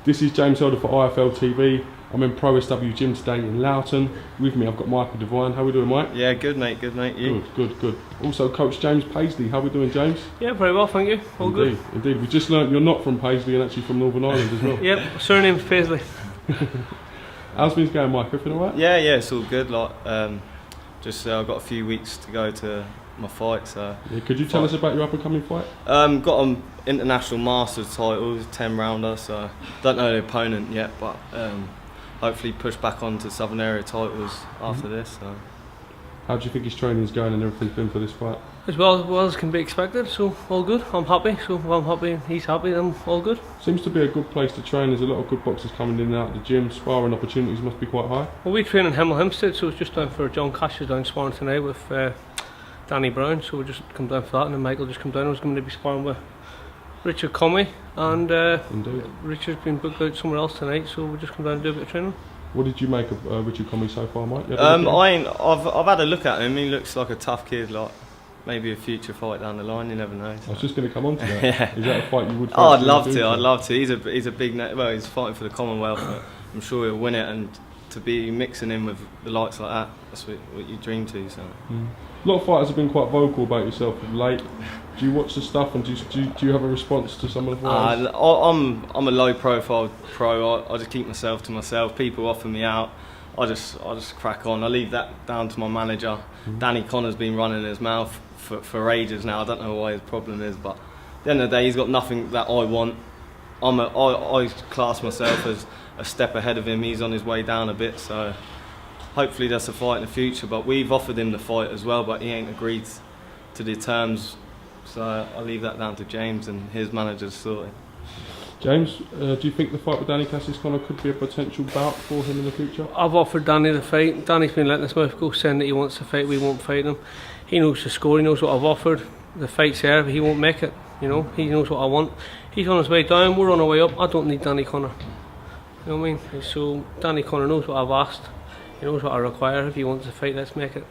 This is James Elder for IFL TV. I'm in Pro SW Gym today in Loughton. With me I've got Michael Devine. How are we doing, Mike? Yeah, good mate, You? Good. Also Coach James Paisley. How are we doing, James? Yeah, very well, thank you. All good. Indeed. We just learnt you're not from Paisley and actually from Northern Ireland as well. Yep, surname's Paisley. How's things going, Mike? Everything alright? Yeah, it's all good. I've got a few weeks to go to my fight. So yeah, could you tell us about your up and coming fight? Got an international masters title, 10 rounder. So don't know the opponent yet, but hopefully push back onto Southern Area titles after this. So. How do you think his training's going and everything's been for this fight? As well as can be expected, so all good. I'm happy, so I'm happy and he's happy, I'm all good. Seems to be a good place to train. There's a lot of good boxers coming in and out of the gym. Sparring opportunities must be quite high. Well, we train in Hemel Hempstead, so it's just down for John Cassius down sparring tonight with Danny Brown, so we'll just come down for that, and then Michael just come down. I was going to be sparring with Richard Comey, and Richard's been booked out somewhere else tonight, so we'll just come down and do a bit of training. What did you make of Richard Comey so far, Mike? I've had a look at him. He looks like a tough kid, like maybe a future fight down the line. You never know. So. I was just going to come on to that. Yeah. Is that a fight you would? Oh, I'd love to. He's a big. Well, he's fighting for the Commonwealth. But I'm sure he'll win it, and to be mixing in with the likes like that, that's what you dream to. So. A lot of fighters have been quite vocal about yourself of late. Do you watch the stuff and do you have a response to some of the fighters? I'm a low profile pro. I just keep myself to myself. People offer me out, I just crack on. I leave that down to my manager. Danny Connor's been running his mouth for ages now. I don't know what his problem is, but at the end of the day, he's got nothing that I want. I class myself as a step ahead of him. He's on his way down a bit, so hopefully that's a fight in the future. But we've offered him the fight as well, but he ain't agreed to the terms. So I'll leave that down to James and his manager's sorting. James, do you think the fight with Danny Cassius Connor could be a potential bout for him in the future? I've offered Danny the fight. Danny's been letting his mouth go, saying that he wants to fight. We won't fight him. He knows the score. He knows what I've offered. The fight's there, but he won't make it. You know, he knows what I want. He's on his way down. We're on our way up. I don't need Danny Connor. You know what I mean? So Danny Connor knows what I've asked. He knows what I require. If he wants to fight, let's make it.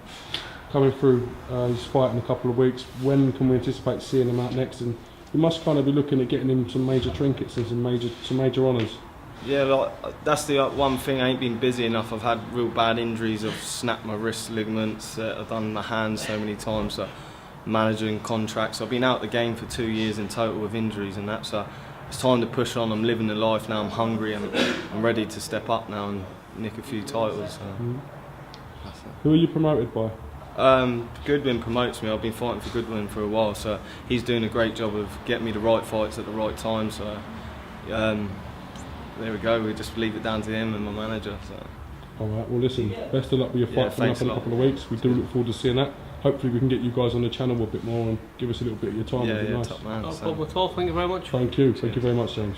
Coming through his fight in a couple of weeks, when can we anticipate seeing him out next? And you must kind of be looking at getting him some major trinkets and some major honours. Yeah, that's the one thing. I ain't been busy enough. I've had real bad injuries. I've snapped my wrist ligaments. I've done my hands so many times. So managing contracts. I've been out the game for 2 years in total with injuries and that. So it's time to push on. I'm living the life now. I'm hungry and I'm ready to step up now and nick a few titles. So. Who are you promoted by? Goodwin promotes me. I've been fighting for Goodwin for a while, so he's doing a great job of getting me the right fights at the right time. So there we go. We just leave it down to him and my manager. So. All right. Well, listen. Best of luck with your fight coming up in a couple of weeks. We do look forward to seeing that. Hopefully, we can get you guys on the channel a bit more and give us a little bit of your time. Yeah, nice. Top man. No problem at all. Thank you very much. Thank you. Thank you very much, James.